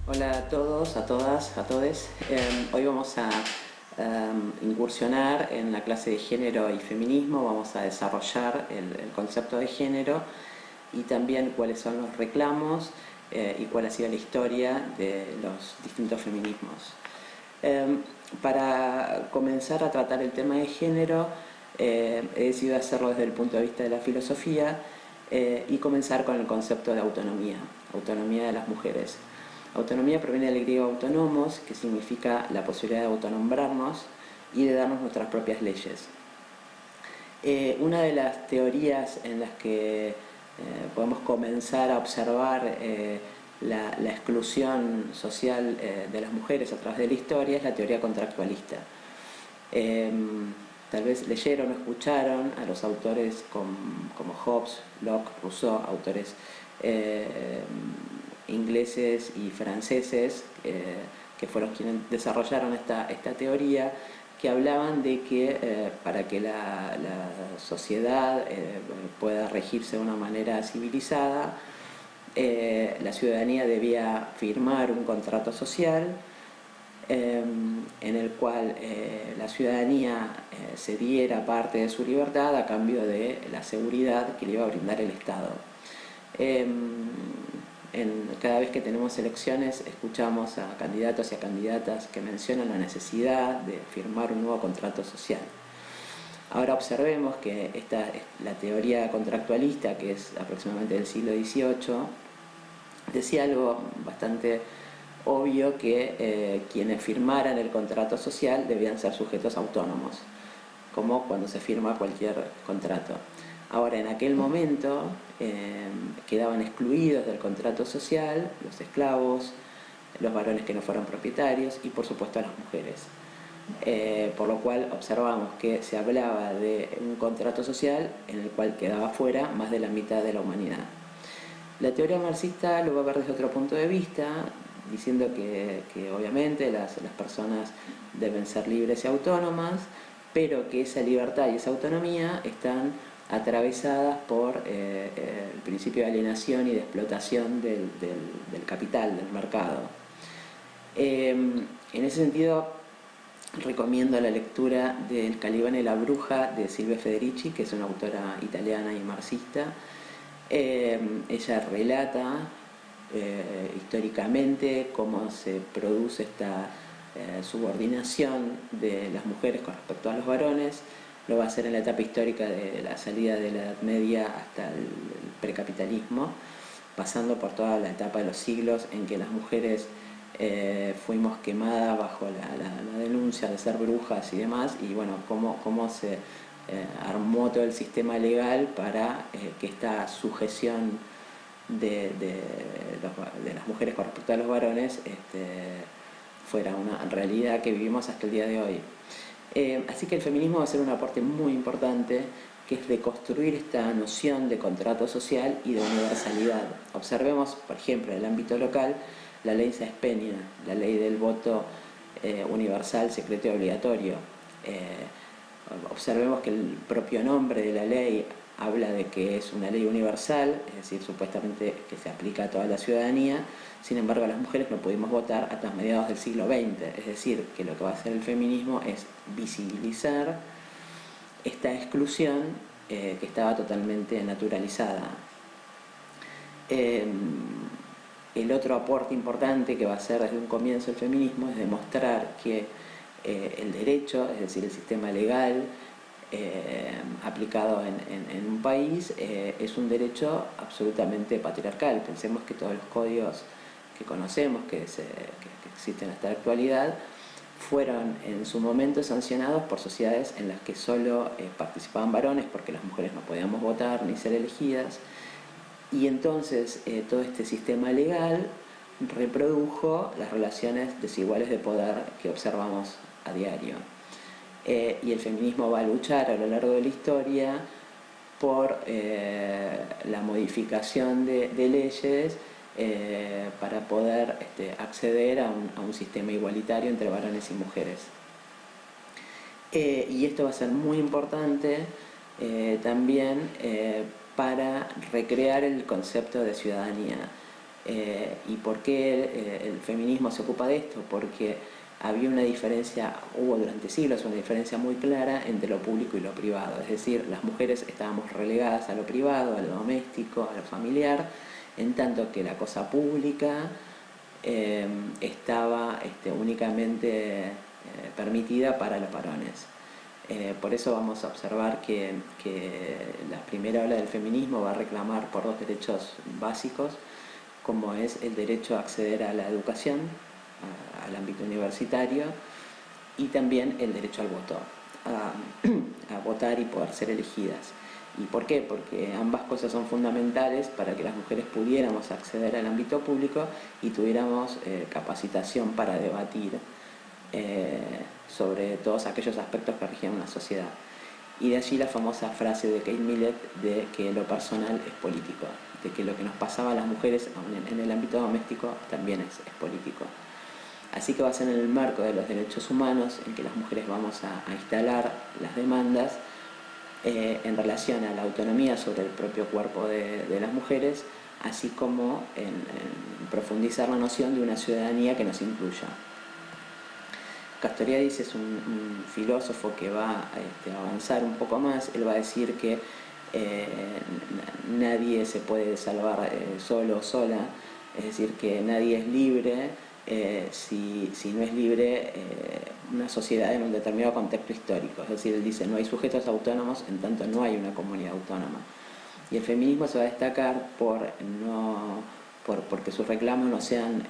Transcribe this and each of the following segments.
Hola a todos, a todas, a todes. Hoy vamos a incursionar en la clase de género y feminismo. Vamos a desarrollar el concepto de género y también cuáles son los reclamos y cuál ha sido la historia de los distintos feminismos. Para comenzar a tratar el tema de género, he decidido hacerlo desde el punto de vista de la filosofía y comenzar con el concepto de autonomía de las mujeres. Autonomía proviene del griego autonomos, que significa la posibilidad de autonombrarnos y de darnos nuestras propias leyes. Una de las teorías en las que podemos comenzar a observar la exclusión social de las mujeres a través de la historia es la teoría contractualista. Tal vez leyeron o escucharon a los autores como Hobbes, Locke, Rousseau, autores ingleses y franceses que fueron quienes desarrollaron esta teoría, que hablaban de que para que la sociedad pueda regirse de una manera civilizada, la ciudadanía debía firmar un contrato social en el cual la ciudadanía cediera parte de su libertad a cambio de la seguridad que le iba a brindar el Estado. Cada vez que tenemos elecciones escuchamos a candidatos y a candidatas que mencionan la necesidad de firmar un nuevo contrato social. Ahora observemos que la teoría contractualista, que es aproximadamente del siglo XVIII, decía algo bastante obvio, que quienes firmaran el contrato social debían ser sujetos autónomos, como cuando se firma cualquier contrato. Ahora, en aquel momento quedaban excluidos del contrato social los esclavos, los varones que no fueran propietarios y por supuesto las mujeres. Por lo cual observamos que se hablaba de un contrato social en el cual quedaba fuera más de la mitad de la humanidad. La teoría marxista lo va a ver desde otro punto de vista, diciendo que obviamente las personas deben ser libres y autónomas, pero que esa libertad y esa autonomía están atravesadas por el principio de alienación y de explotación del capital, del mercado. En ese sentido, recomiendo la lectura del Calibán y la bruja de Silvia Federici, que es una autora italiana y marxista. Ella relata históricamente cómo se produce esta subordinación de las mujeres con respecto a los varones. Lo va a hacer en la etapa histórica de la salida de la Edad Media hasta el precapitalismo, pasando por toda la etapa de los siglos en que las mujeres fuimos quemadas bajo la denuncia de ser brujas y demás, y bueno, cómo se armó todo el sistema legal para que esta sujeción de las mujeres con respecto a los varones fuera una realidad que vivimos hasta el día de hoy. Así que el feminismo va a ser un aporte muy importante, que es reconstruir esta noción de contrato social y de universalidad. Observemos, por ejemplo, en el ámbito local, la ley Sáenz Peña, la ley del voto universal, secreto y obligatorio. Observemos que el propio nombre de la ley habla de que es una ley universal, es decir, supuestamente que se aplica a toda la ciudadanía. Sin embargo, las mujeres no pudimos votar hasta mediados del siglo XX, es decir, que lo que va a hacer el feminismo es visibilizar esta exclusión que estaba totalmente naturalizada. El otro aporte importante que va a hacer desde un comienzo el feminismo es demostrar que el derecho, es decir, el sistema legal aplicado en un país, es un derecho absolutamente patriarcal. Pensemos que todos los códigos que conocemos, que existen hasta la actualidad, fueron en su momento sancionados por sociedades en las que solo participaban varones, porque las mujeres no podíamos votar ni ser elegidas, y entonces todo este sistema legal reprodujo las relaciones desiguales de poder que observamos a diario. Y el feminismo va a luchar a lo largo de la historia por la modificación de leyes para poder acceder a un sistema igualitario entre varones y mujeres. Y esto va a ser muy importante también para recrear el concepto de ciudadanía. ¿Y por qué el feminismo se ocupa de esto? Porque había una diferencia, hubo durante siglos una diferencia muy clara entre lo público y lo privado. Es decir, las mujeres estábamos relegadas a lo privado, a lo doméstico, a lo familiar, en tanto que la cosa pública estaba únicamente permitida para los varones. Por eso vamos a observar que la primera ola del feminismo va a reclamar por dos derechos básicos, como es el derecho a acceder a la educación, al ámbito universitario, y también el derecho al voto, a votar y poder ser elegidas. ¿Y por qué? Porque ambas cosas son fundamentales para que las mujeres pudiéramos acceder al ámbito público y tuviéramos capacitación para debatir sobre todos aquellos aspectos que rigen una sociedad. Y de allí la famosa frase de Kate Millett de que lo personal es político, de que lo que nos pasaba a las mujeres en el ámbito doméstico también es político. Así que va a ser en el marco de los derechos humanos en que las mujeres vamos a instalar las demandas en relación a la autonomía sobre el propio cuerpo de las mujeres, así como en profundizar la noción de una ciudadanía que nos incluya. Castoriadis es un filósofo que va a avanzar un poco más. Él va a decir que nadie se puede salvar solo o sola, es decir, que nadie es libre si no es libre una sociedad en un determinado contexto histórico. Es decir, él dice, no hay sujetos autónomos, en tanto no hay una comunidad autónoma. Y el feminismo se va a destacar porque sus reclamos no sean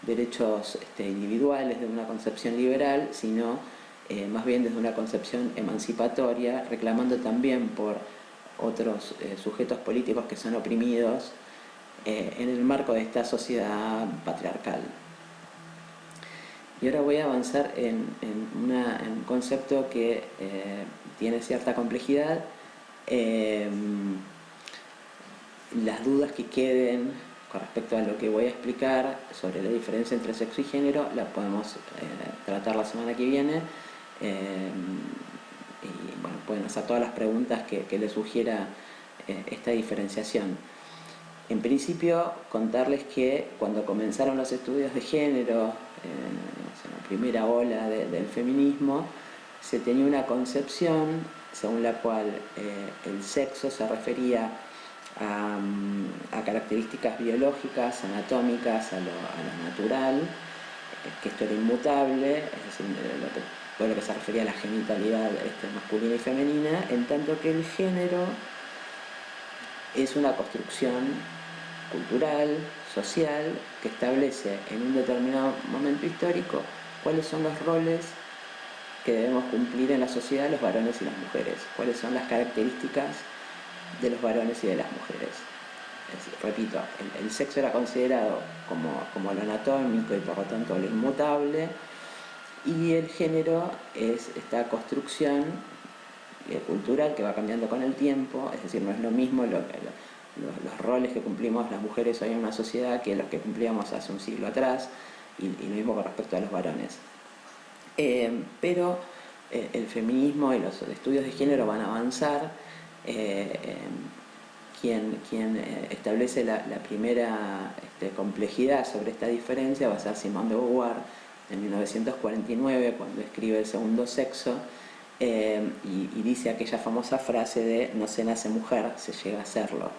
derechos individuales de una concepción liberal, sino más bien desde una concepción emancipatoria, reclamando también por otros sujetos políticos que son oprimidos en el marco de esta sociedad patriarcal. Y ahora voy a avanzar en un concepto que tiene cierta complejidad. Las dudas que queden con respecto a lo que voy a explicar sobre la diferencia entre sexo y género la podemos tratar la semana que viene. Y bueno, pueden hacer todas las preguntas que les sugiera esta diferenciación. En principio, contarles que cuando comenzaron los estudios de género, en la primera ola del feminismo, se tenía una concepción según la cual el sexo se refería a características biológicas, anatómicas, a lo natural, que esto era inmutable, es decir, todo lo que se refería a la genitalidad masculina y femenina, en tanto que el género es una construcción cultural, social, que establece en un determinado momento histórico cuáles son los roles que debemos cumplir en la sociedad los varones y las mujeres, cuáles son las características de los varones y de las mujeres. Repito, el sexo era considerado como lo anatómico y por lo tanto lo inmutable, y el género es esta construcción cultural que va cambiando con el tiempo, es decir, no es lo mismo los roles que cumplimos las mujeres hoy en una sociedad que los que cumplíamos hace un siglo atrás, y lo mismo con respecto a los varones. Pero el feminismo y los estudios de género van a avanzar. Quien establece la primera complejidad sobre esta diferencia va a ser Simone de Beauvoir en 1949, cuando escribe El segundo sexo, y dice aquella famosa frase de no se nace mujer, se llega a serlo.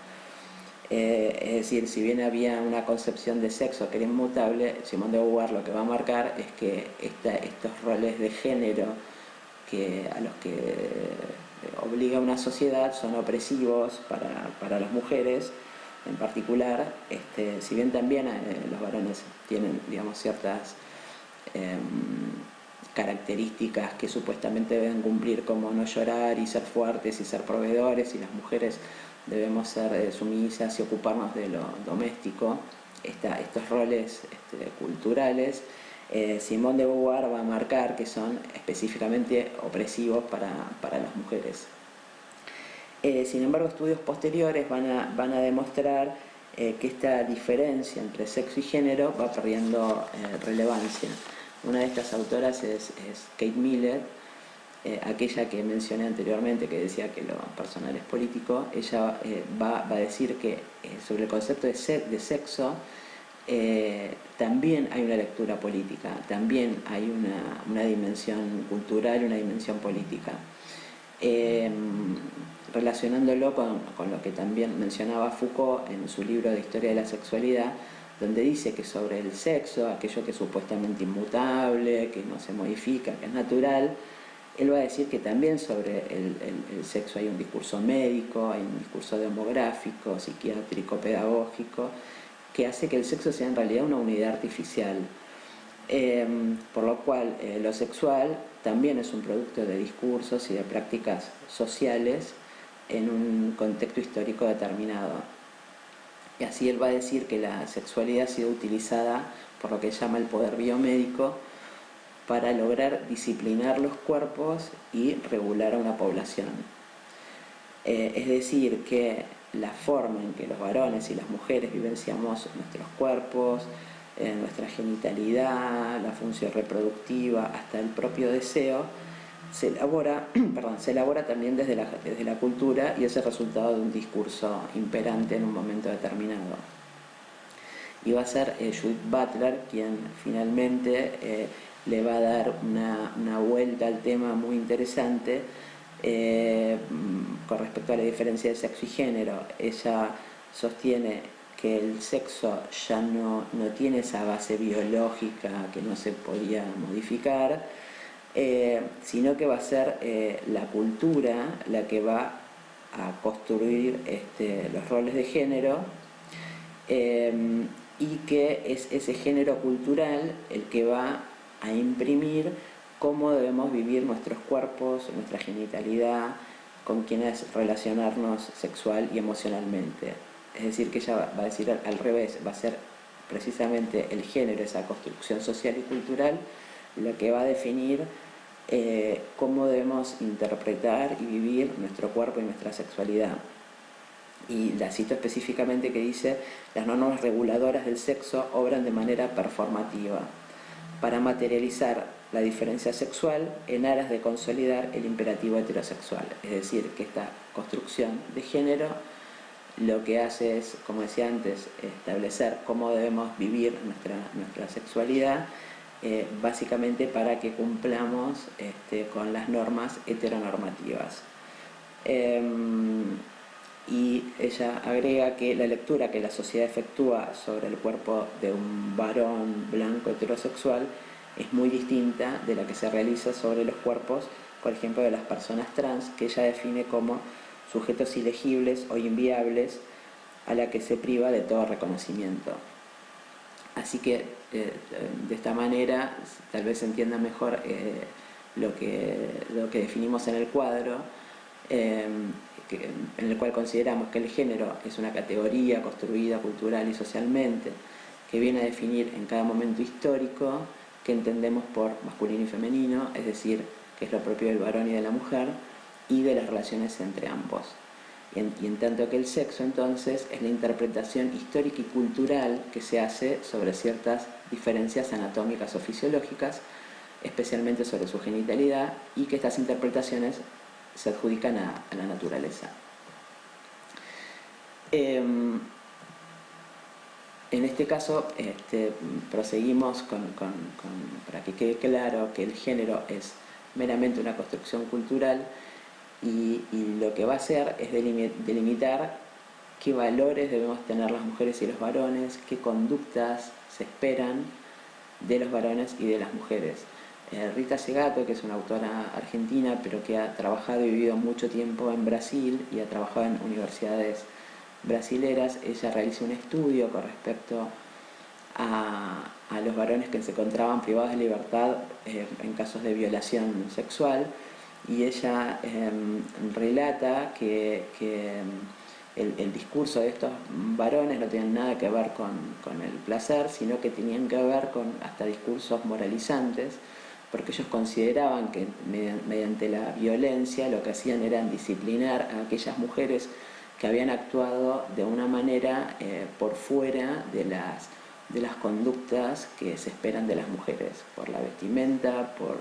Es decir, si bien había una concepción de sexo que era inmutable, Simone de Beauvoir lo que va a marcar es que estos roles de género a los que obliga una sociedad son opresivos para las mujeres en particular, si bien también los varones tienen, digamos, ciertas características que supuestamente deben cumplir, como no llorar y ser fuertes y ser proveedores, y las mujeres debemos ser sumisas y ocuparnos de lo doméstico, estos roles culturales. Simone de Beauvoir va a marcar que son específicamente opresivos para las mujeres. Sin embargo, estudios posteriores van a demostrar que esta diferencia entre sexo y género va perdiendo relevancia. Una de estas autoras es Kate Millett, aquella que mencioné anteriormente, que decía que lo personal es político, ella va a decir que sobre el concepto de sexo también hay una lectura política, también hay una dimensión cultural, una dimensión política. Relacionándolo con lo que también mencionaba Foucault en su libro de Historia de la Sexualidad, donde dice que sobre el sexo, aquello que es supuestamente inmutable, que no se modifica, que es natural, él va a decir que también sobre el sexo hay un discurso médico, hay un discurso demográfico, psiquiátrico, pedagógico, que hace que el sexo sea en realidad una unidad artificial. Por lo cual lo sexual también es un producto de discursos y de prácticas sociales en un contexto histórico determinado. Y así él va a decir que la sexualidad ha sido utilizada por lo que llama el poder biomédico para lograr disciplinar los cuerpos y regular a una población. Es decir, que la forma en que los varones y las mujeres vivenciamos nuestros cuerpos, nuestra genitalidad, la función reproductiva, hasta el propio deseo, se elabora también desde la cultura y es el resultado de un discurso imperante en un momento determinado. Y va a ser Judith Butler quien finalmente le va a dar una vuelta al tema muy interesante con respecto a la diferencia de sexo y género. Ella sostiene que el sexo ya no tiene esa base biológica que no se podía modificar, sino que va a ser la cultura la que va a construir los roles de género, y que es ese género cultural el que va a imprimir cómo debemos vivir nuestros cuerpos, nuestra genitalidad, con quienes relacionarnos sexual y emocionalmente. Es decir, que ella va a decir al revés, va a ser precisamente el género, esa construcción social y cultural, lo que va a definir cómo debemos interpretar y vivir nuestro cuerpo y nuestra sexualidad. Y la cito específicamente, que dice: las normas reguladoras del sexo obran de manera performativa para materializar la diferencia sexual en aras de consolidar el imperativo heterosexual. Es decir, que esta construcción de género lo que hace es, como decía antes, establecer cómo debemos vivir nuestra sexualidad, básicamente para que cumplamos con las normas heteronormativas. Y ella agrega que la lectura que la sociedad efectúa sobre el cuerpo de un varón blanco heterosexual es muy distinta de la que se realiza sobre los cuerpos, por ejemplo, de las personas trans, que ella define como sujetos ilegibles o inviables a la que se priva de todo reconocimiento. Así que de esta manera tal vez se entienda mejor lo que definimos en el cuadro, en el cual consideramos que el género es una categoría construida cultural y socialmente que viene a definir en cada momento histórico que entendemos por masculino y femenino, es decir, que es lo propio del varón y de la mujer, y de las relaciones entre ambos. Y en tanto que el sexo, entonces, es la interpretación histórica y cultural que se hace sobre ciertas diferencias anatómicas o fisiológicas, especialmente sobre su genitalidad, y que estas interpretaciones se adjudican a la naturaleza. En este caso, proseguimos para que quede claro que el género es meramente una construcción cultural, y lo que va a hacer es delimitar qué valores debemos tener las mujeres y los varones, qué conductas se esperan de los varones y de las mujeres. Rita Segato, que es una autora argentina, pero que ha trabajado y vivido mucho tiempo en Brasil y ha trabajado en universidades brasileras, ella realizó un estudio con respecto a los varones que se encontraban privados de libertad en casos de violación sexual, y ella relata que el discurso de estos varones no tenía nada que ver con el placer, sino que tenían que ver con hasta discursos moralizantes, porque ellos consideraban que mediante la violencia lo que hacían era disciplinar a aquellas mujeres que habían actuado de una manera por fuera de las conductas que se esperan de las mujeres, por la vestimenta, por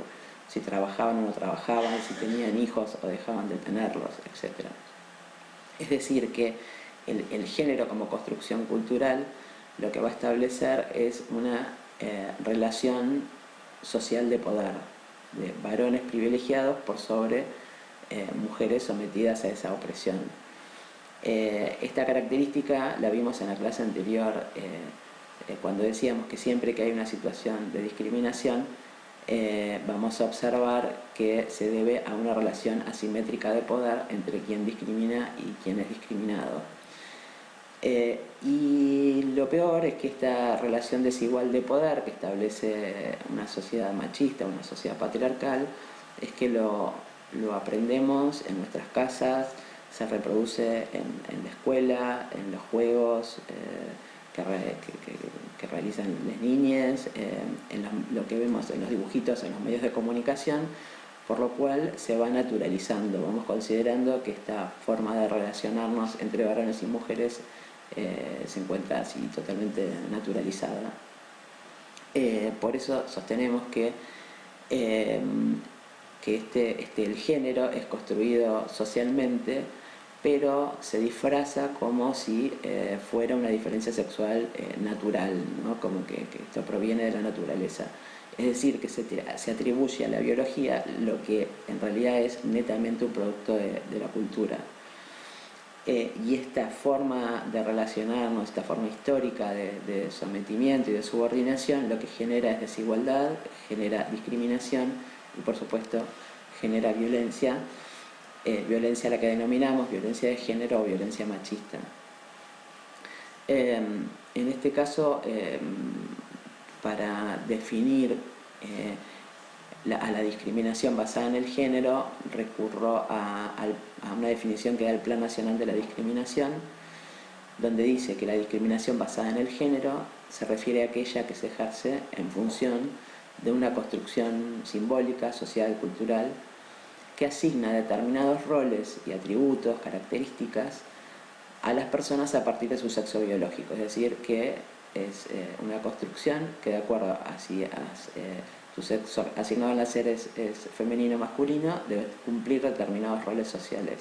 si trabajaban o no trabajaban, si tenían hijos o dejaban de tenerlos, etc. Es decir, que el género como construcción cultural lo que va a establecer es una relación social de poder, de varones privilegiados por sobre mujeres sometidas a esa opresión. Esta característica la vimos en la clase anterior cuando decíamos que siempre que hay una situación de discriminación vamos a observar que se debe a una relación asimétrica de poder entre quien discrimina y quien es discriminado. Y lo peor es que esta relación desigual de poder que establece una sociedad machista, una sociedad patriarcal, es que lo aprendemos en nuestras casas, se reproduce en la escuela, en los juegos que realizan las niñas, en lo que vemos en los dibujitos, en los medios de comunicación, por lo cual se va naturalizando. Vamos considerando que esta forma de relacionarnos entre varones y mujeres se encuentra así totalmente naturalizada. Por eso sostenemos que el género es construido socialmente, pero se disfraza como si fuera una diferencia sexual natural, ¿no? Como que esto proviene de la naturaleza. Es decir, que se atribuye a la biología lo que en realidad es netamente un producto de la cultura. Y esta forma de relacionarnos, esta forma histórica de sometimiento y de subordinación, lo que genera es desigualdad, genera discriminación y por supuesto genera violencia, violencia a la que denominamos violencia de género o violencia machista. En este caso, para definir a la discriminación basada en el género, recurro a una definición que da el Plan Nacional de la Discriminación, donde dice que la discriminación basada en el género se refiere a aquella que se ejerce en función de una construcción simbólica, social, cultural, que asigna determinados roles y atributos, características, a las personas a partir de su sexo biológico. Es decir, que es una construcción que de acuerdo a si tu sexo asignado al nacer es femenino o masculino, debe cumplir determinados roles sociales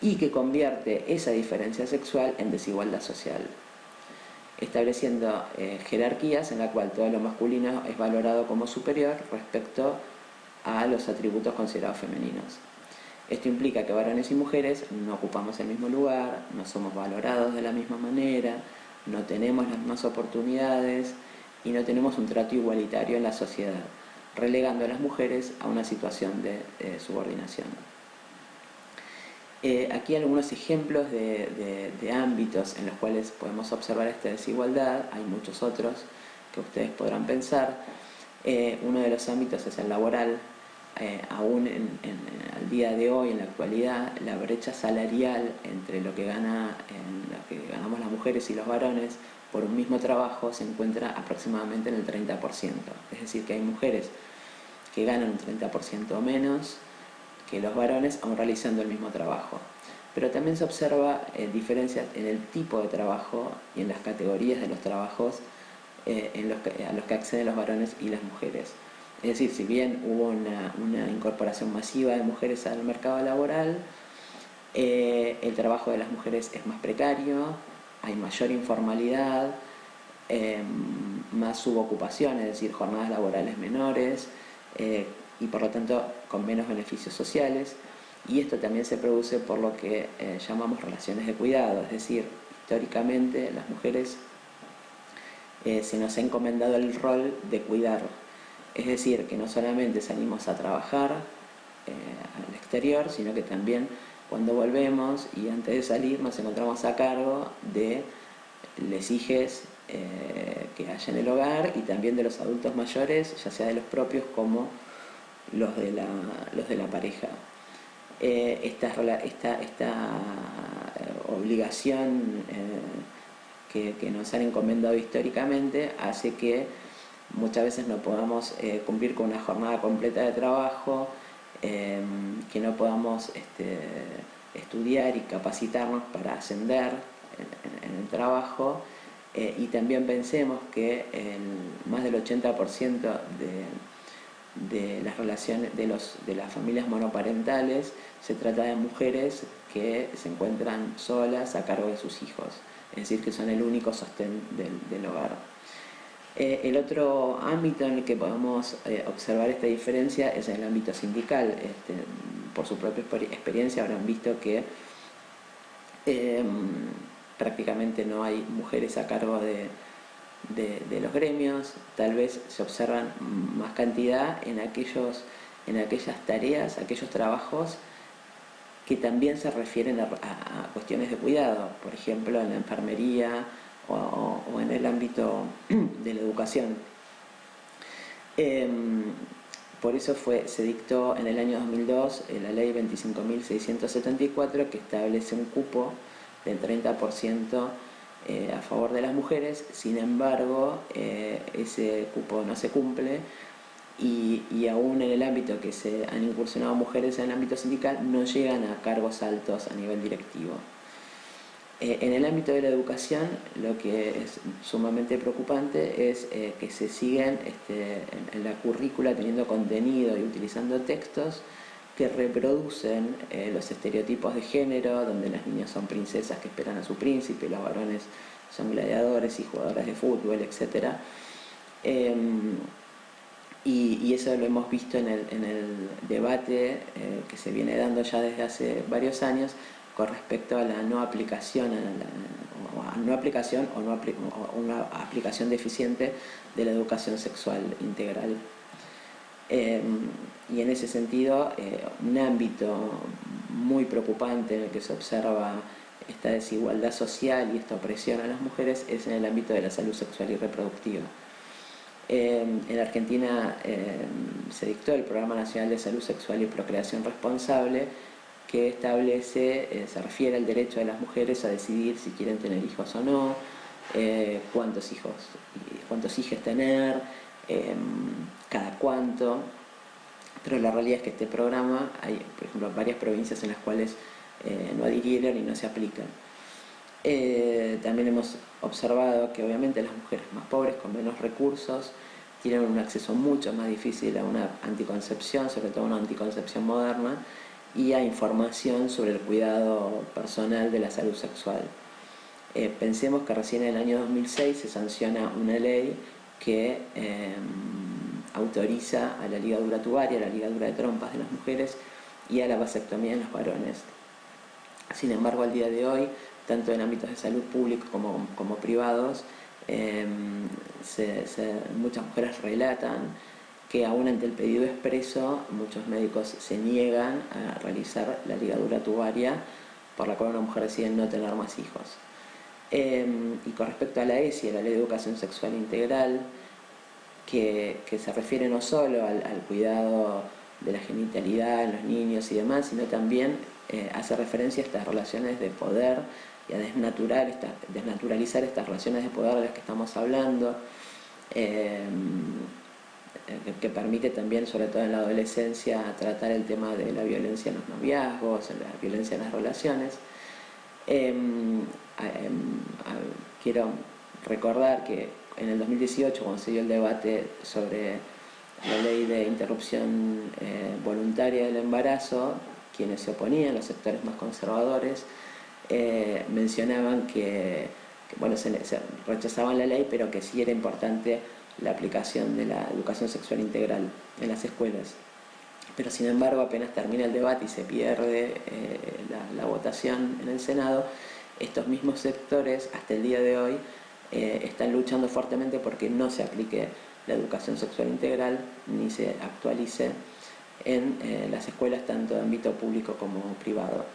y que convierte esa diferencia sexual en desigualdad social, estableciendo jerarquías en la cual todo lo masculino es valorado como superior respecto a los atributos considerados femeninos. Esto implica que varones y mujeres no ocupamos el mismo lugar, no somos valorados de la misma manera, no tenemos las mismas oportunidades y no tenemos un trato igualitario en la sociedad, relegando a las mujeres a una situación de subordinación. Aquí algunos ejemplos de ámbitos en los cuales podemos observar esta desigualdad, hay muchos otros que ustedes podrán pensar. Uno de los ámbitos es el laboral. Aún al día de hoy, en la actualidad, la brecha salarial entre lo que ganamos las mujeres y los varones por un mismo trabajo se encuentra aproximadamente en el 30%. Es decir, que hay mujeres que ganan un 30% menos que los varones aún realizando el mismo trabajo. Pero también se observa diferencias en el tipo de trabajo y en las categorías de los trabajos a los que acceden los varones y las mujeres. Es decir, si bien hubo una incorporación masiva de mujeres al mercado laboral, el trabajo de las mujeres es más precario, hay mayor informalidad, más subocupación, es decir, jornadas laborales menores y por lo tanto con menos beneficios sociales. Y esto también se produce por lo que llamamos relaciones de cuidado, es decir, históricamente las mujeres se nos ha encomendado el rol de cuidar. Es decir, que no solamente salimos a trabajar al exterior, sino que también cuando volvemos y antes de salir nos encontramos a cargo de les hijes que hay en el hogar y también de los adultos mayores, ya sea de los propios como los de la pareja. Esta obligación que nos han encomendado históricamente hace que muchas veces no podamos cumplir con una jornada completa de trabajo, que no podamos estudiar y capacitarnos para ascender en el trabajo, y también pensemos que más del 80% de las relaciones de las familias monoparentales se trata de mujeres que se encuentran solas a cargo de sus hijos, es decir, que son el único sostén del hogar. El otro ámbito en el que podemos observar esta diferencia es en el ámbito sindical. Por su propia experiencia habrán visto que prácticamente no hay mujeres a cargo de los gremios. Tal vez se observan más cantidad en aquellas tareas, aquellos trabajos que también se refieren a cuestiones de cuidado, por ejemplo en la enfermería o en el ámbito de la educación. Por eso se dictó en el año 2002 la ley 25.674, que establece un cupo del 30% a favor de las mujeres. Sin embargo, ese cupo no se cumple y aún en el ámbito que se han incursionado mujeres en el ámbito sindical no llegan a cargos altos a nivel directivo. En el ámbito de la educación, lo que es sumamente preocupante es que se siguen en la currícula teniendo contenido y utilizando textos que reproducen los estereotipos de género, donde las niñas son princesas que esperan a su príncipe, los varones son gladiadores y jugadores de fútbol, etc. Y eso lo hemos visto en el debate que se viene dando ya desde hace varios años con respecto a la no aplicación, o una aplicación deficiente de la educación sexual integral. Y en ese sentido, un ámbito muy preocupante en el que se observa esta desigualdad social y esta opresión a las mujeres es en el ámbito de la salud sexual y reproductiva. En Argentina se dictó el Programa Nacional de Salud Sexual y Procreación Responsable, que establece, se refiere al derecho de las mujeres a decidir si quieren tener hijos o no, cuántos hijos tener, cada cuánto. Pero la realidad es que este programa, hay por ejemplo varias provincias en las cuales no adhirieron y no se aplican. También hemos observado que obviamente las mujeres más pobres, con menos recursos, tienen un acceso mucho más difícil a una anticoncepción, sobre todo una anticoncepción moderna, y a información sobre el cuidado personal de la salud sexual. Pensemos que recién en el año 2006 se sanciona una ley que autoriza a la ligadura tubaria, a la ligadura de trompas de las mujeres y a la vasectomía en los varones. Sin embargo, al día de hoy, tanto en ámbitos de salud públicos como privados, muchas mujeres relatan que aún ante el pedido expreso, muchos médicos se niegan a realizar la ligadura tubaria, por la cual una mujer decide no tener más hijos. Y con respecto a la ESI, a la Ley de Educación Sexual Integral, que se refiere no solo al cuidado de la genitalidad en los niños y demás, sino también hace referencia a estas relaciones de poder y a desnaturalizar estas relaciones de poder de las que estamos hablando, que permite también, sobre todo en la adolescencia, tratar el tema de la violencia en los noviazgos, la violencia en las relaciones. Quiero recordar que en el 2018, cuando se dio el debate sobre la ley de interrupción voluntaria del embarazo, quienes se oponían, los sectores más conservadores, mencionaban que se rechazaban la ley, pero que sí era importante la aplicación de la educación sexual integral en las escuelas. Pero sin embargo, apenas termina el debate y se pierde la votación en el Senado, estos mismos sectores hasta el día de hoy están luchando fuertemente porque no se aplique la educación sexual integral ni se actualice en las escuelas tanto de ámbito público como privado.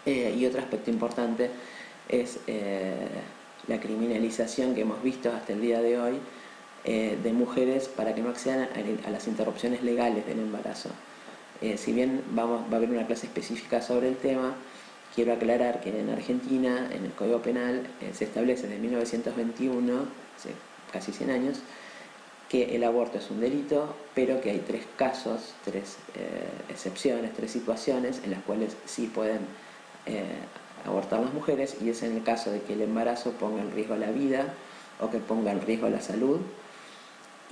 Y otro aspecto importante es la criminalización que hemos visto hasta el día de hoy de mujeres para que no accedan a las interrupciones legales del embarazo. Si bien va a haber una clase específica sobre el tema, quiero aclarar que en Argentina, en el Código Penal, se establece desde 1921, hace casi 100 años, que el aborto es un delito, pero que hay tres casos, tres excepciones, tres situaciones en las cuales sí pueden abortar las mujeres, y es en el caso de que el embarazo ponga en riesgo la vida o que ponga en riesgo la salud,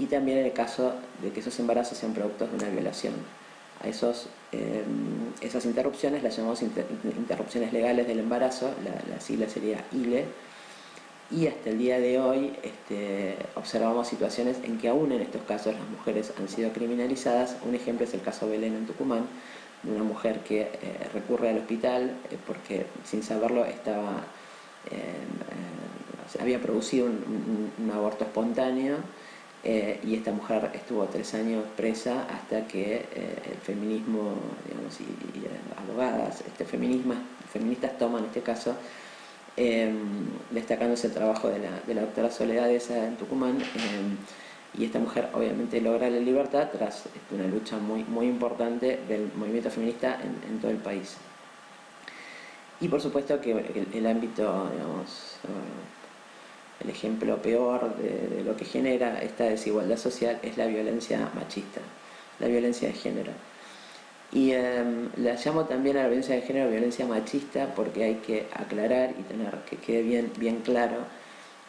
y también en el caso de que esos embarazos sean productos de una violación. A esas interrupciones las llamamos interrupciones legales del embarazo, la sigla sería ILE, y hasta el día de hoy observamos situaciones en que aún en estos casos las mujeres han sido criminalizadas. Un ejemplo es el caso Belén en Tucumán, de una mujer que recurre al hospital porque sin saberlo había producido un aborto espontáneo, y esta mujer estuvo 3 años presa hasta que el feminismo, digamos, y abogadas feministas toman este caso, destacándose el trabajo de la doctora Soledad esa en Tucumán, y esta mujer obviamente logra la libertad tras una lucha muy, muy importante del movimiento feminista en todo el país. Y por supuesto que el ámbito, digamos, el ejemplo peor de lo que genera esta desigualdad social es la violencia machista, la violencia de género. Y la llamo también a la violencia de género violencia machista porque hay que aclarar y tener que quede bien claro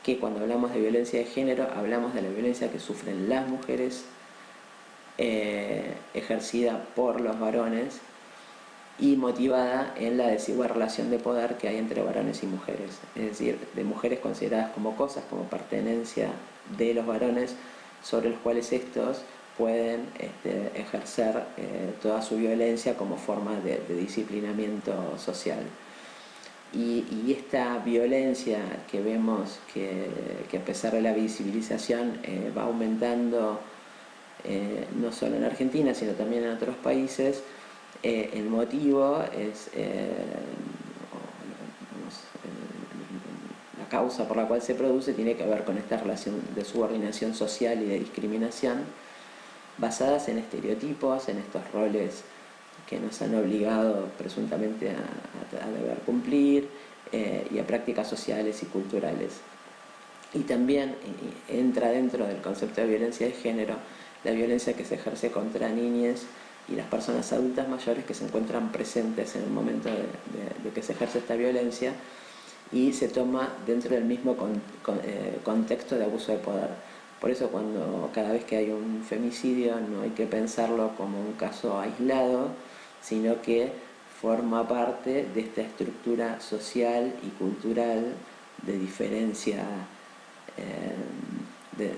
que cuando hablamos de violencia de género hablamos de la violencia que sufren las mujeres, ejercida por los varones y motivada en la desigual relación de poder que hay entre varones y mujeres, es decir, de mujeres consideradas como cosas, como pertenencia de los varones, sobre los cuales estos pueden ejercer toda su violencia como forma de disciplinamiento social. Y esta violencia que vemos que a pesar de la visibilización va aumentando, no solo en Argentina, sino también en otros países, el motivo es la causa por la cual se produce tiene que ver con esta relación de subordinación social y de discriminación basadas en estereotipos, en estos roles que nos han obligado presuntamente a deber cumplir, y a prácticas sociales y culturales. Y también entra dentro del concepto de violencia de género la violencia que se ejerce contra niñas y las personas adultas mayores que se encuentran presentes en el momento de que se ejerce esta violencia, y se toma dentro del mismo contexto de abuso de poder. Por eso cada vez que hay un femicidio no hay que pensarlo como un caso aislado, sino que forma parte de esta estructura social y cultural de diferencia, de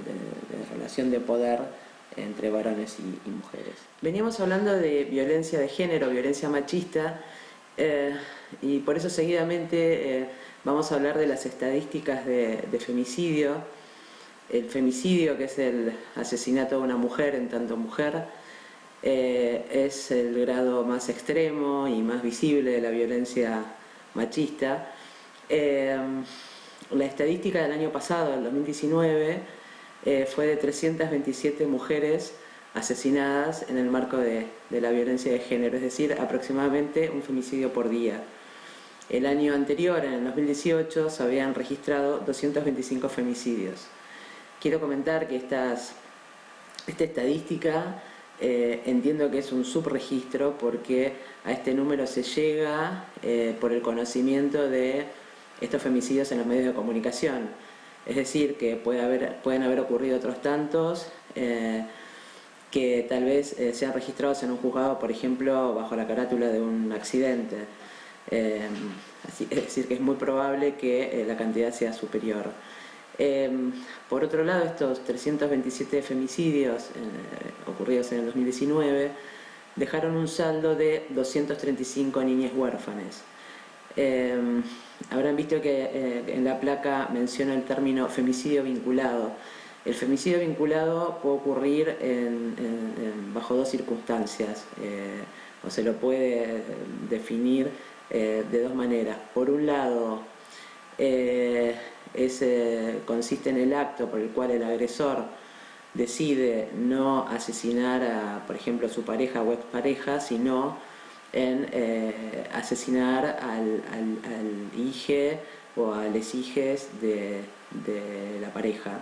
relación de poder entre varones y mujeres. Veníamos hablando de violencia de género, violencia machista, y por eso seguidamente vamos a hablar de las estadísticas de femicidio. El femicidio, que es el asesinato de una mujer en tanto mujer, es el grado más extremo y más visible de la violencia machista. La estadística del año pasado, del 2019, fue de 327 mujeres asesinadas en el marco de la violencia de género, es decir, aproximadamente un femicidio por día. El año anterior, en el 2018, se habían registrado 225 femicidios. Quiero comentar que esta estadística entiendo que es un subregistro porque a este número se llega por el conocimiento de estos femicidios en los medios de comunicación. Es decir, que pueden haber ocurrido otros tantos que tal vez sean registrados en un juzgado, por ejemplo, bajo la carátula de un accidente. Es decir, que es muy probable que la cantidad sea superior. Por otro lado, estos 327 femicidios ocurridos en el 2019 dejaron un saldo de 235 niñas huérfanas. Habrán visto que en la placa menciona el término femicidio vinculado. El femicidio vinculado puede ocurrir bajo dos circunstancias, o se lo puede definir de dos maneras. Por un lado, consiste en el acto por el cual el agresor decide no asesinar por ejemplo, a su pareja o expareja, sino en asesinar al hijo o a las hijas de la pareja.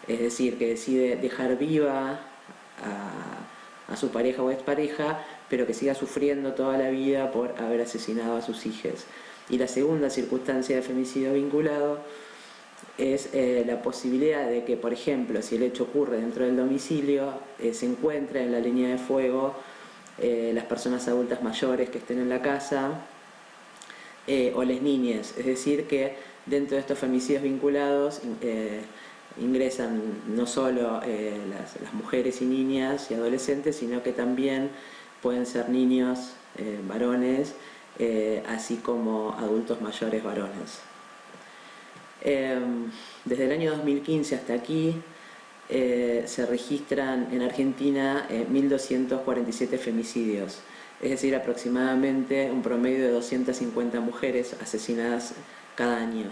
Es decir, que decide dejar viva a su pareja o expareja, pero que siga sufriendo toda la vida por haber asesinado a sus hijas. Y la segunda circunstancia de femicidio vinculado es la posibilidad de que, por ejemplo, si el hecho ocurre dentro del domicilio, se encuentre en la línea de fuego las personas adultas mayores que estén en la casa o las niñas. Es decir, que dentro de estos femicidios vinculados ingresan no solo las mujeres y niñas y adolescentes, sino que también pueden ser niños varones, así como adultos mayores varones. Desde el año 2015 hasta aquí se registran en Argentina 1.247 femicidios, es decir, aproximadamente un promedio de 250 mujeres asesinadas cada año.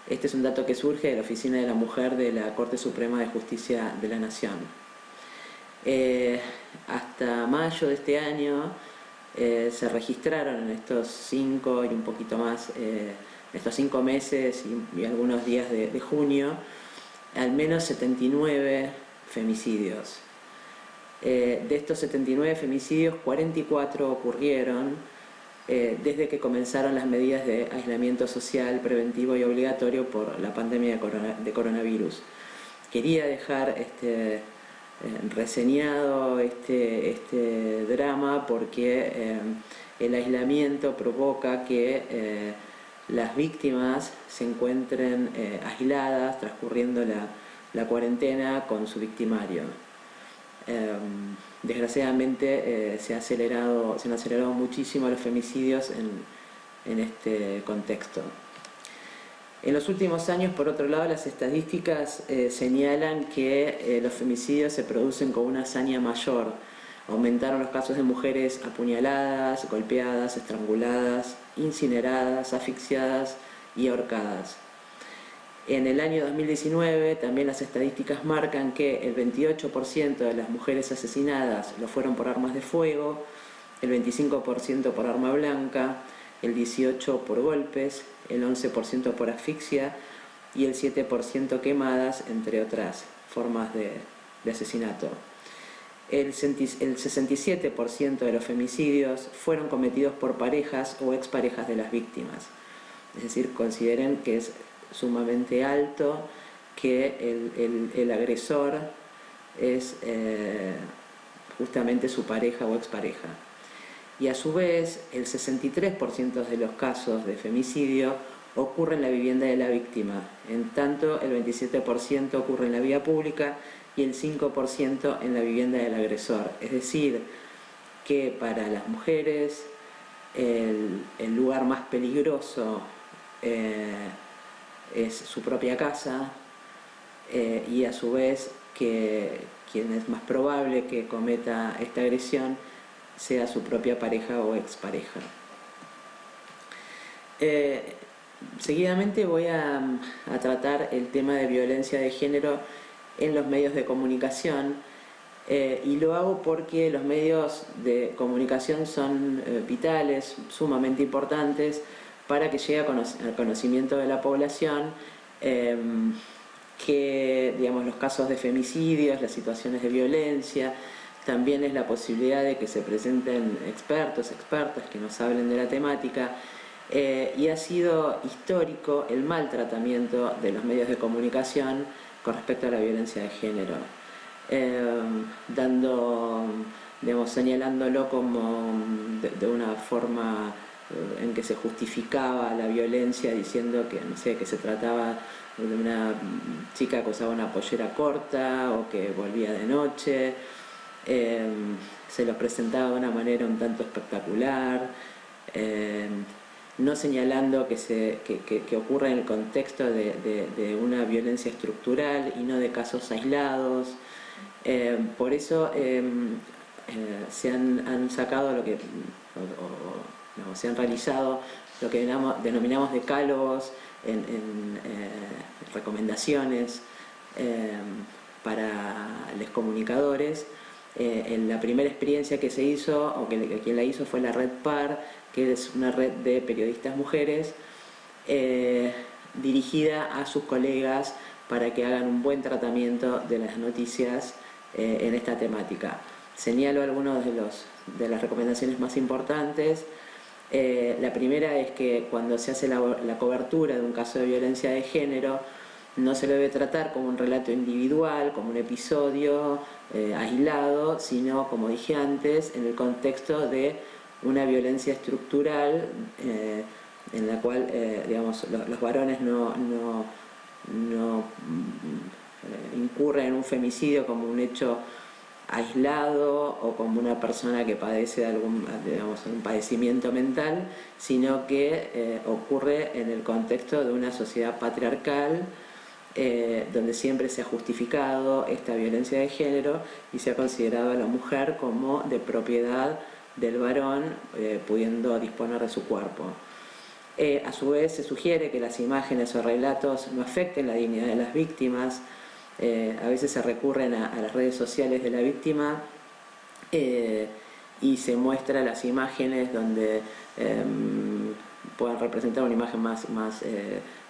Este es un dato que surge de la Oficina de la Mujer de la Corte Suprema de Justicia de la Nación. Hasta mayo de este año se registraron en estos 5 y un poquito más, estos 5 meses y algunos días de junio, al menos 79 femicidios. De estos 79 femicidios, 44 ocurrieron desde que comenzaron las medidas de aislamiento social preventivo y obligatorio por la pandemia de coronavirus. Quería dejar reseñado este drama porque el aislamiento provoca que las víctimas se encuentren aisladas, transcurriendo la cuarentena con su victimario. Desgraciadamente se han acelerado muchísimo los femicidios en este contexto. En los últimos años, por otro lado, las estadísticas señalan que los femicidios se producen con una hazaña mayor. Aumentaron los casos de mujeres apuñaladas, golpeadas, estranguladas, incineradas, asfixiadas y ahorcadas. En el año 2019 también las estadísticas marcan que el 28% de las mujeres asesinadas lo fueron por armas de fuego, el 25% por arma blanca, el 18% por golpes, el 11% por asfixia y el 7% quemadas, entre otras formas de asesinato. El 67% de los femicidios fueron cometidos por parejas o exparejas de las víctimas. Es decir, consideren que es sumamente alto que el agresor es justamente su pareja o expareja. Y a su vez, el 63% de los casos de femicidio ocurre en la vivienda de la víctima, en tanto el 27% ocurre en la vía pública y el 5% en la vivienda del agresor. Es decir, que para las mujeres el lugar más peligroso es su propia casa, y a su vez que quien es más probable que cometa esta agresión sea su propia pareja o expareja. Seguidamente voy a tratar el tema de violencia de género en los medios de comunicación, y lo hago porque los medios de comunicación son vitales, sumamente importantes para que llegue al conocimiento de la población que, digamos, los casos de femicidios, las situaciones de violencia, también es la posibilidad de que se presenten expertos, expertas que nos hablen de la temática, y ha sido histórico el mal tratamiento de los medios de comunicación con respecto a la violencia de género, señalándolo como de una forma en que se justificaba la violencia diciendo que, no sé, que se trataba de una chica que usaba una pollera corta o que volvía de noche. Se lo presentaba de una manera un tanto espectacular, no señalando que ocurre en el contexto de una violencia estructural y no de casos aislados. Por eso se han sacado se han realizado lo que denominamos decálogos en recomendaciones para los comunicadores. En la primera experiencia que se hizo, o que quien la hizo fue la Red PAR, que es una red de periodistas mujeres dirigida a sus colegas para que hagan un buen tratamiento de las noticias en esta temática. Señalo algunas de las recomendaciones más importantes. La primera es que cuando se hace la cobertura de un caso de violencia de género, no se lo debe tratar como un relato individual, como un episodio aislado, sino, como dije antes, en el contexto de una violencia estructural en la cual digamos, los varones no incurren en un femicidio como un hecho aislado o como una persona que padece de un padecimiento mental, sino que ocurre en el contexto de una sociedad patriarcal donde siempre se ha justificado esta violencia de género y se ha considerado a la mujer como de propiedad del varón, pudiendo disponer de su cuerpo. A su vez se sugiere que las imágenes o relatos no afecten la dignidad de las víctimas. A veces se recurren a las redes sociales de la víctima y se muestran las imágenes donde puedan representar una imagen más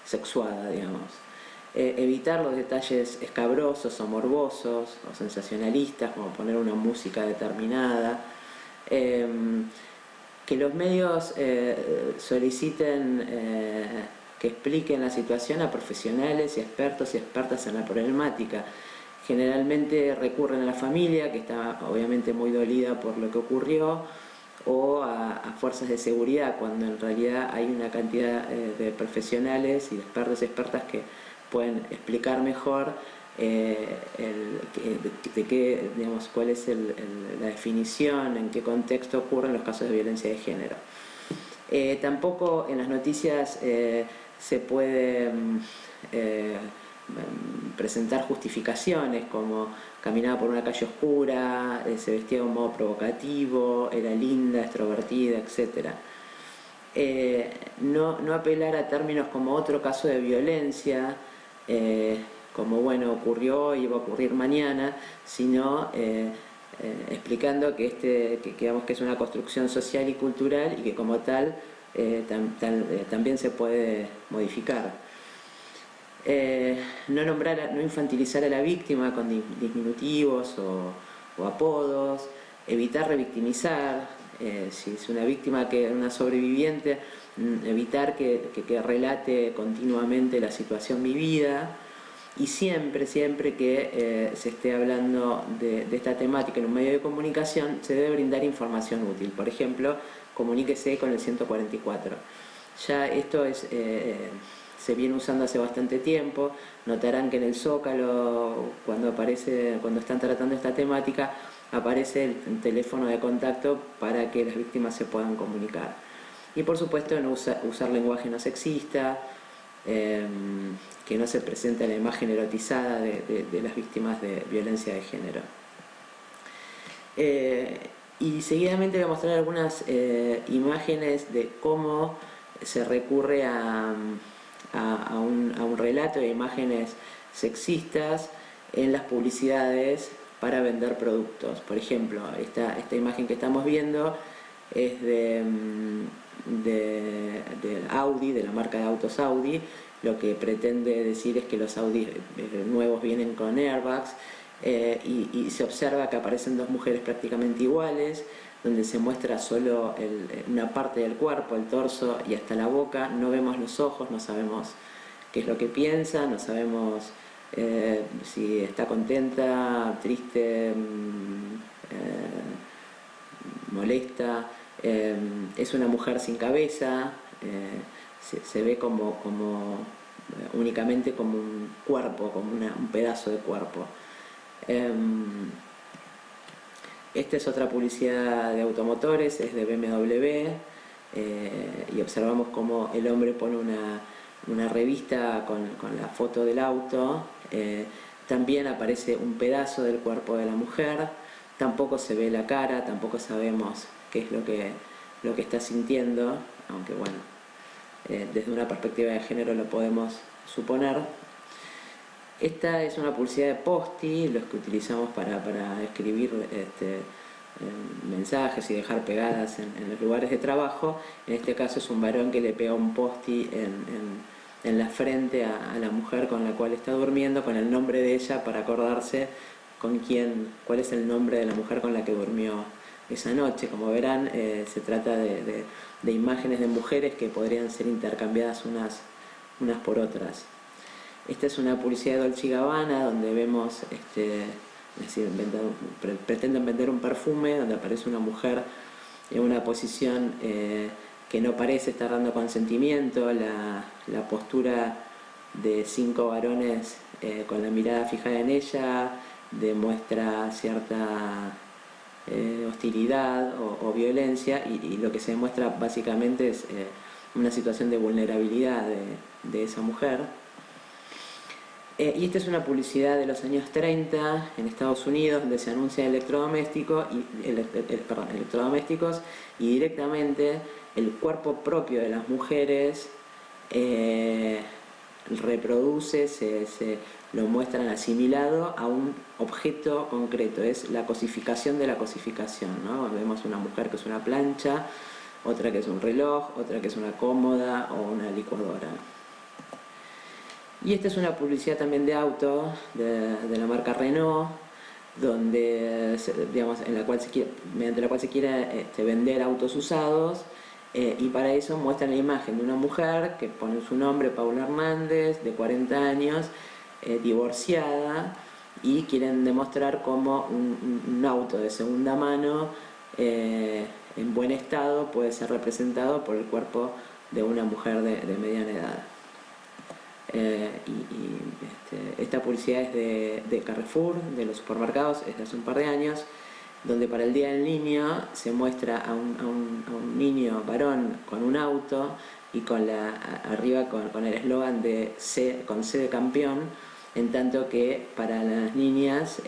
sexuada, digamos. Evitar los detalles escabrosos o morbosos o sensacionalistas, como poner una música determinada. Que los medios soliciten que expliquen la situación a profesionales y expertos y expertas en la problemática. Generalmente recurren a la familia, que está obviamente muy dolida por lo que ocurrió, o a fuerzas de seguridad, cuando en realidad hay una cantidad de profesionales y de expertos y expertas que pueden explicar mejor digamos, cuál es la definición, en qué contexto ocurren los casos de violencia de género. Tampoco en las noticias se puede presentar justificaciones como caminaba por una calle oscura, se vestía de un modo provocativo, era linda, extrovertida, etc. No apelar a términos como otro caso de violencia, como bueno, ocurrió hoy y va a ocurrir mañana, sino explicando que digamos que es una construcción social y cultural y que como tal también se puede modificar. No infantilizar a la víctima con diminutivos o apodos, evitar revictimizar, si es una víctima una sobreviviente, evitar que relate continuamente la situación vivida. Y siempre que se esté hablando de esta temática en un medio de comunicación, se debe brindar información útil. Por ejemplo, comuníquese con el 144. Ya esto se viene usando hace bastante tiempo. Notarán que en el Zócalo, cuando están tratando esta temática, aparece el teléfono de contacto para que las víctimas se puedan comunicar. Y por supuesto no usar lenguaje no sexista, que no se presente la imagen erotizada de las víctimas de violencia de género. Y seguidamente voy a mostrar algunas imágenes de cómo se recurre a un relato de imágenes sexistas en las publicidades para vender productos. Por ejemplo, esta imagen que estamos viendo es de Audi, de la marca de autos Audi. Lo que pretende decir es que los Audi nuevos vienen con airbags y se observa que aparecen dos mujeres prácticamente iguales, donde se muestra solo una parte del cuerpo, el torso y hasta la boca. No vemos los ojos, no sabemos qué es lo que piensa, no sabemos si está contenta, triste, molesta. Es una mujer sin cabeza, se ve como únicamente como un cuerpo, como un pedazo de cuerpo. Esta es otra publicidad de automotores, es de BMW, y observamos cómo el hombre pone una revista con la foto del auto. También aparece un pedazo del cuerpo de la mujer, tampoco se ve la cara, tampoco sabemos qué es lo que está sintiendo, aunque bueno, desde una perspectiva de género lo podemos suponer. Esta es una publicidad de Post-it, los que utilizamos para escribir mensajes y dejar pegadas en los lugares de trabajo. En este caso es un varón que le pega un Post-it en la frente a la mujer con la cual está durmiendo, con el nombre de ella, para acordarse cuál es el nombre de la mujer con la que durmió esa noche. Como verán, se trata de imágenes de mujeres que podrían ser intercambiadas unas por otras. Esta es una publicidad de Dolce & Gabbana donde vemos, pretenden vender un perfume donde aparece una mujer en una posición que no parece estar dando consentimiento, la postura de 5 varones con la mirada fijada en ella demuestra cierta hostilidad o violencia y lo que se demuestra básicamente es una situación de vulnerabilidad de esa mujer. Y esta es una publicidad de los años 30 en Estados Unidos donde se anuncia electrodomésticos y directamente el cuerpo propio de las mujeres reproduce, lo muestran asimilado a un objeto concreto, es la cosificación de la cosificación, ¿no? Vemos una mujer que es una plancha, otra que es un reloj, otra que es una cómoda o una licuadora. Y esta es una publicidad también de auto de la marca Renault, donde, digamos, mediante la cual se quiere vender autos usados, y para eso muestran la imagen de una mujer que pone su nombre, Paula Hernández, de 40 años, divorciada, y quieren demostrar cómo un auto de segunda mano en buen estado puede ser representado por el cuerpo de una mujer de mediana edad. Esta publicidad es de Carrefour, de los supermercados, es de hace un par de años, donde para el Día del Niño se muestra a un niño varón con un auto y arriba con el eslogan de con C de campeón, en tanto que para las niñas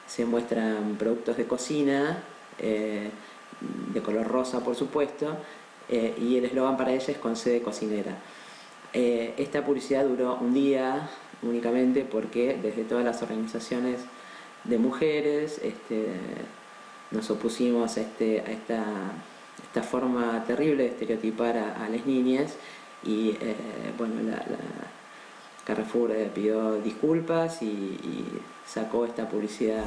se muestran productos de cocina de color rosa, por supuesto, y el eslogan para ella es con C de cocinera. Esta publicidad duró un día únicamente porque desde todas las organizaciones de mujeres nos opusimos a esta forma terrible de estereotipar a las niñas y bueno, Carrefour pidió disculpas y sacó esta publicidad